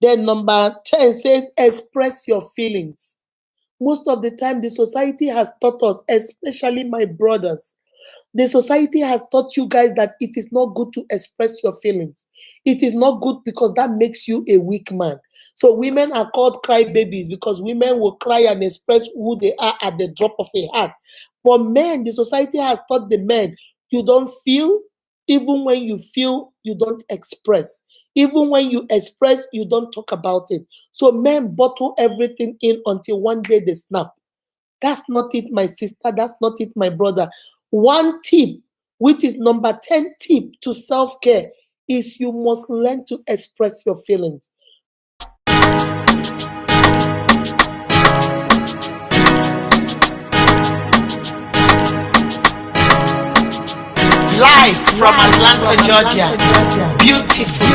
Then number 10 says, express your feelings. Most of the time, the society has taught us, especially my brothers, the society has taught you guys that it is not good to express your feelings. It is not good because that makes you a weak man. So women are called cry babies because women will cry and express who they are at the drop of a hat. For men, the society has taught the men, you don't feel, even when you feel, you don't express. Even when you express, you don't talk about it. So men bottle everything in until one day they snap. That's not it, my sister. That's not it, my brother. One tip, which is number 10 tip to self care, is you must learn to express your feelings. Live from Atlanta, Georgia. Beautiful,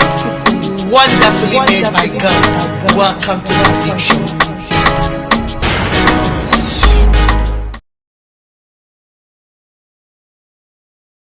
wonderfully made by God. Welcome to the Big Show.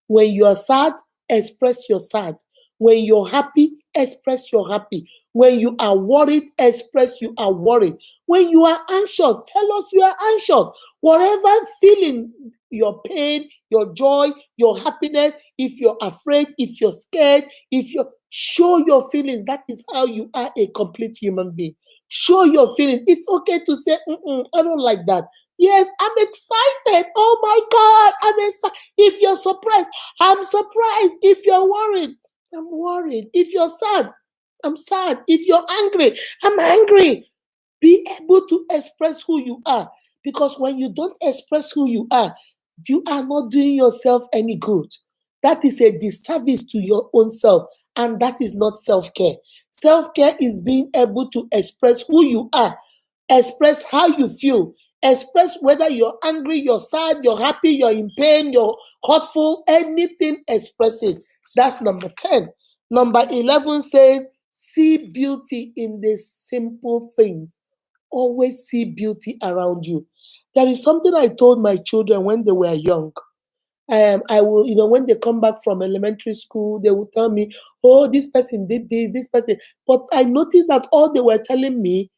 When you are sad, express your sad. When you're happy, express your happy. When you are worried, express you are worried. When you are anxious, tell us you are anxious. Whatever feeling, your pain, your joy, your happiness, if you're afraid, if you're scared, if you show your feelings, that is how you are a complete human being. Show your feeling. It's okay to say, I don't like that. Yes, I'm excited. Oh my God, I'm excited. If you're surprised, I'm surprised. If you're worried, I'm worried. If you're sad, I'm sad. If you're angry, I'm angry. Be able to express who you are. Because when you don't express who you are not doing yourself any good. That is a disservice to your own self. And that is not self care. Self care is being able to express who you are, express how you feel, express whether you're angry, you're sad, you're happy, you're in pain, you're hurtful, anything, express it. That's number 10. Number 11 says, see beauty in the simple things. Always see beauty around you. There is something I told my children when they were young. I will, when they come back from elementary school, they will tell me, oh, this person did this person. But I noticed that all they were telling me,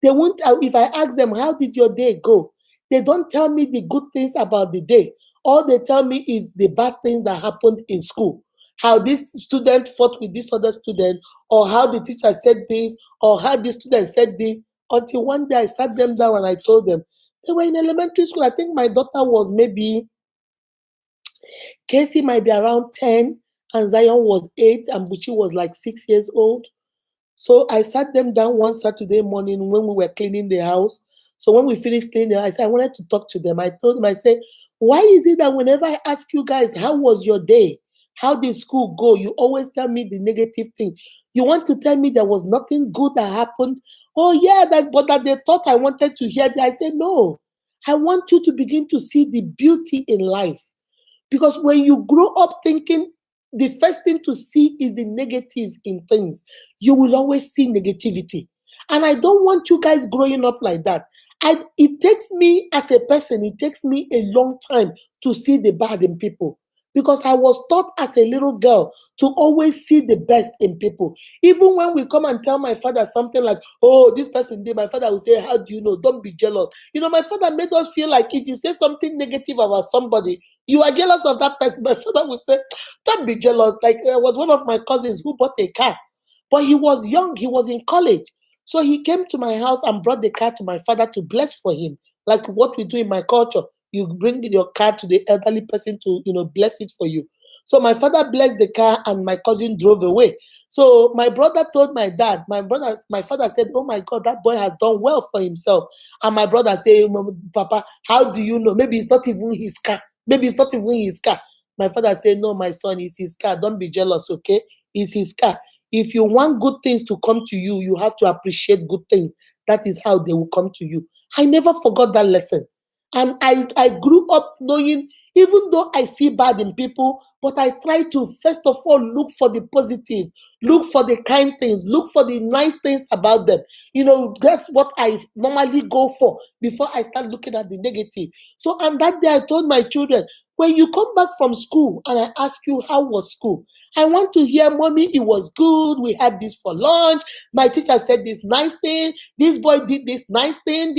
they won't, if I ask them, how did your day go? They don't tell me the good things about the day. All they tell me is the bad things that happened in school. How this student fought with this other student, or how the teacher said this, or how this student said this. Until one day I sat them down and I told them, they were in elementary school. I think my daughter was maybe, Casey might be around 10, and Zion was 8, and Buchi was like 6 years old. So I sat them down one Saturday morning when we were cleaning the house. So when we finished cleaning the house, I said, I wanted to talk to them. I told them, I said, why is it that whenever I ask you guys, how was your day? How did school go? You always tell me the negative thing. You want to tell me there was nothing good that happened? Oh, yeah, but that they thought I wanted to hear that. I said, no. I want you to begin to see the beauty in life. Because when you grow up thinking the first thing to see is the negative in things, you will always see negativity. And I don't want you guys growing up like that. It takes me as a person, it takes me a long time to see the bad in people. Because I was taught as a little girl to always see the best in people. Even when we come and tell my father something like, oh, this person did, my father will say, how do you know? Don't be jealous. My father made us feel like if you say something negative about somebody, you are jealous of that person. My father would say, don't be jealous. Like, there was one of my cousins who bought a car, but he was young, he was in college. So he came to my house and brought the car to my father to bless for him, like what we do in my culture. You bring your car to the elderly person to, bless it for you. So my father blessed the car and my cousin drove away. So my brother told my dad, my father said, oh my God, that boy has done well for himself. And my brother said, Papa, how do you know? Maybe it's not even his car. Maybe it's not even his car. My father said, no, my son, it's his car. Don't be jealous, okay? It's his car. If you want good things to come to you, you have to appreciate good things. That is how they will come to you. I never forgot that lesson. And I grew up knowing, even though I see bad in people, but I try to, first of all, look for the positive, look for the kind things, look for the nice things about them. That's what I normally go for before I start looking at the negative. So, and that day I told my children, When you come back from school and I ask you, how was school? I want to hear, mommy, it was good. We had this for lunch. My teacher said this nice thing. This boy did this nice thing.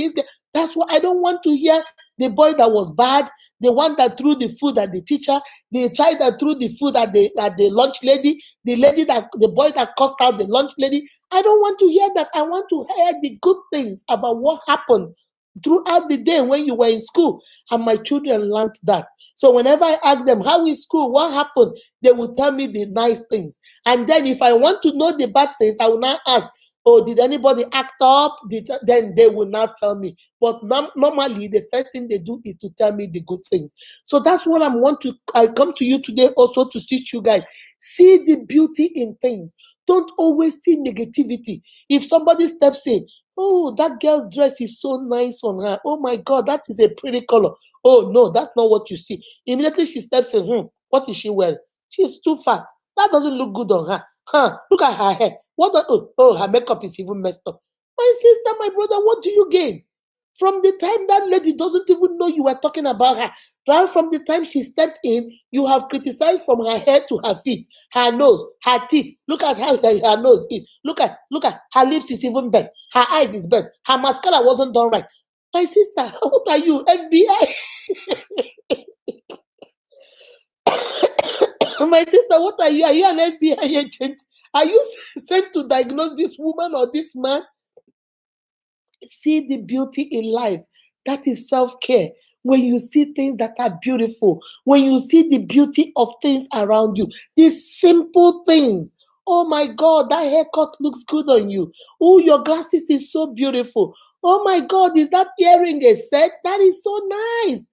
That's what I don't want to hear. The boy that was bad, the one that threw the food at the teacher, the child that threw the food at the lunch lady, the boy that cussed out the lunch lady. I don't want to hear that. I want to hear the good things about what happened throughout the day when you were in school. And my children learned that. So whenever I ask them, how is school? What happened? They will tell me the nice things. And then if I want to know the bad things, I will now ask, oh, did anybody act up? Then they will not tell me. But normally, the first thing they do is to tell me the good things. So that's what I come to you today also to teach you guys. See the beauty in things. Don't always see negativity. If somebody steps in, oh, that girl's dress is so nice on her. Oh my God, that is a pretty color. Oh no, that's not what you see. Immediately she steps in, what is she wearing? She's too fat. That doesn't look good on her. Look at her hair. Her makeup is even messed up. My sister, my brother, what do you gain? From the time that lady doesn't even know you were talking about her, right from the time she stepped in, you have criticized from her head to her feet, her nose, her teeth. Look at how her nose is. Look at her lips is even bent. Her eyes is bent. Her mascara wasn't done right. My sister, what are you, FBI? My sister, what are you? Are you an FBI agent? Are you sent to diagnose this woman or this man? See the beauty in life. That is self-care. When you see things that are beautiful, when you see the beauty of things around you, these simple things. Oh my God, that haircut looks good on you. Oh, your glasses is so beautiful. Oh my God, is that earring a set? That is so nice.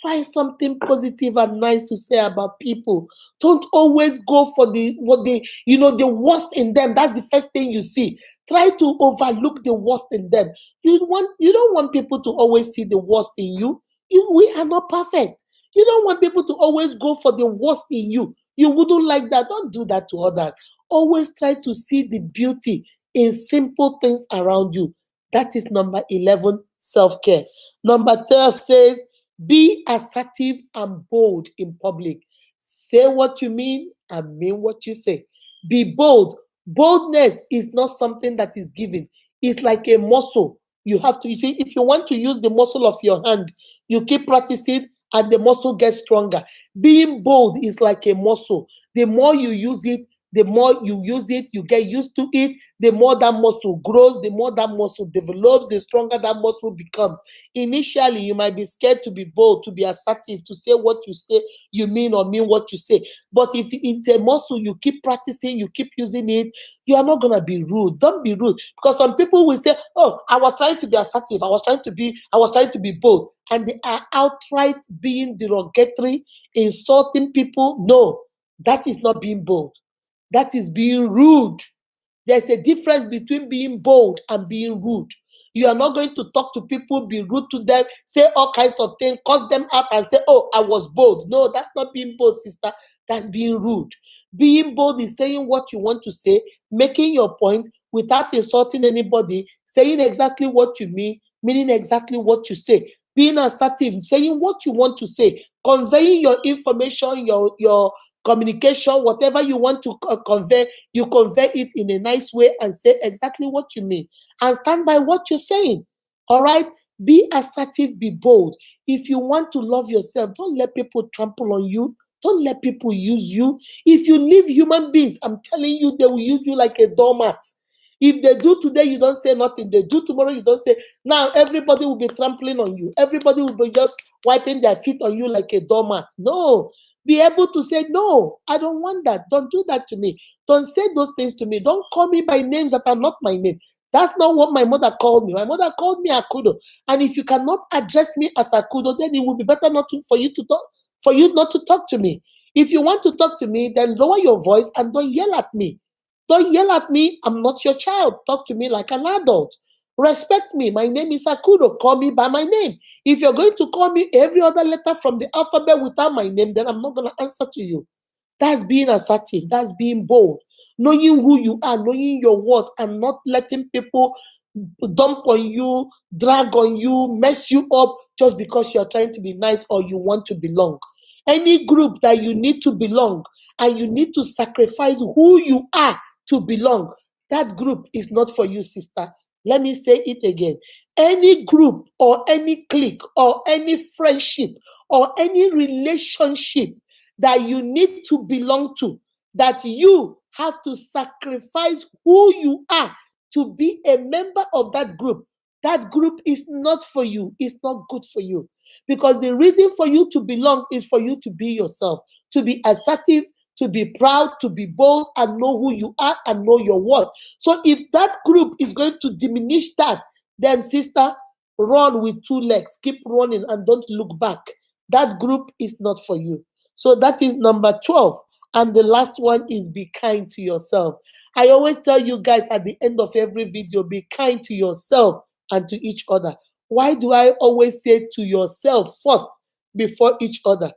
Find something positive and nice to say about people. Don't always go for the worst in them. That's the first thing you see. Try to overlook the worst in them. You don't want people to always see the worst in you. We are not perfect. You don't want people to always go for the worst in you. You wouldn't like that. Don't do that to others. Always try to see the beauty in simple things around you. That is number 11, self-care. Number 12 says, be assertive and bold in public. Say what you mean and mean what you say. Be bold. Boldness is not something that is given. It's like a muscle. You have to, you see, if you want to use the muscle of your hand, you keep practicing and the muscle gets stronger. Being bold is like a muscle. The more you use it, you get used to it, the more that muscle grows, the more that muscle develops, the stronger that muscle becomes. Initially, you might be scared to be bold, to be assertive, to say what you say you mean or mean what you say. But if it's a muscle, you keep practicing, you keep using it, you are not going to be rude. Don't be rude. Because some people will say, oh, I was trying to be assertive, I was trying to be bold. And they are outright being derogatory, insulting people. No, that is not being bold. That is being rude. There's a difference between being bold and being rude. You are not going to talk to people, be rude to them, say all kinds of things, curse them out and say, oh, I was bold. No, that's not being bold, sister. That's being rude. Being bold is saying what you want to say, making your point without insulting anybody, saying exactly what you mean, meaning exactly what you say. Being assertive, saying what you want to say, conveying your information, your communication, whatever you want to convey, you convey it in a nice way and say exactly what you mean and stand by what you're saying. All right? Be assertive, be bold. If you want to love yourself, don't let people trample on you. Don't let people use you. If you leave human beings, I'm telling you, they will use you like a doormat. If they do today, you don't say nothing. They do tomorrow, you don't say. Now everybody will be trampling on you. Everybody will be just wiping their feet on you like a doormat. No. Be able to say, no, I don't want that. Don't do that to me. Don't say those things to me. Don't call me by names that are not my name. That's not what my mother called me. My mother called me Akudo. And if you cannot address me as Akudo, then it would be better for you not to talk to me. If you want to talk to me, then lower your voice and don't yell at me. Don't yell at me. I'm not your child. Talk to me like an adult. Respect me. My name is Akudo. Call me by my name. If you're going to call me every other letter from the alphabet without my name, then I'm not going to answer to you. That's being assertive. That's being bold. Knowing who you are, knowing your worth, and not letting people dump on you, drag on you, mess you up just because you're trying to be nice or you want to belong. Any group that you need to belong and you need to sacrifice who you are to belong, that group is not for you, sister. Let me say it again. Any group or any clique or any friendship or any relationship that you need to belong to, that you have to sacrifice who you are to be a member of that group is not for you. It's not good for you. Because the reason for you to belong is for you to be yourself, to be assertive, to be proud, to be bold, and know who you are and know your worth. So if that group is going to diminish that, then sister, run with two legs. Keep running and don't look back. That group is not for you. So that is number 12. And the last one is be kind to yourself. I always tell you guys at the end of every video, be kind to yourself and to each other. Why do I always say to yourself first before each other?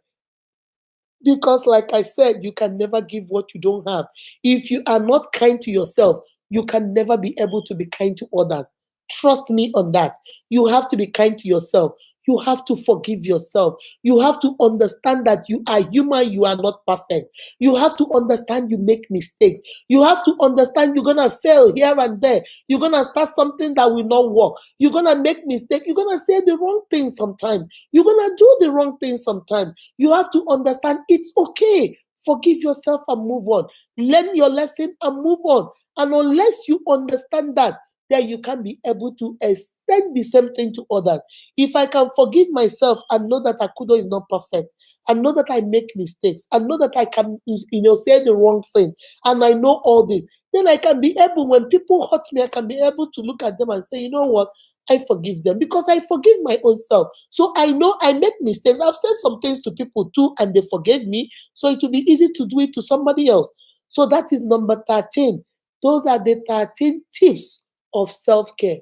Because, like I said, you can never give what you don't have. If you are not kind to yourself, you can never be able to be kind to others. Trust me on that. You have to be kind to yourself. You have to forgive yourself. You have to understand that you are human, you are not perfect. You have to understand you make mistakes. You have to understand you're going to fail here and there. You're going to start something that will not work. You're going to make mistakes. You're going to say the wrong thing sometimes. You're going to do the wrong thing sometimes. You have to understand it's okay. Forgive yourself and move on. Learn your lesson and move on. And unless you understand that, then you can be able to extend the same thing to others. If I can forgive myself and know that Akudo is not perfect, and know that I make mistakes, and know that I can, say the wrong thing, and I know all this, then I can be able, when people hurt me, I can be able to look at them and say, you know what, I forgive them because I forgive my own self. So I know I make mistakes. I've said some things to people too, and they forgave me. So it will be easy to do it to somebody else. So that is number 13. Those are the 13 tips of self-care.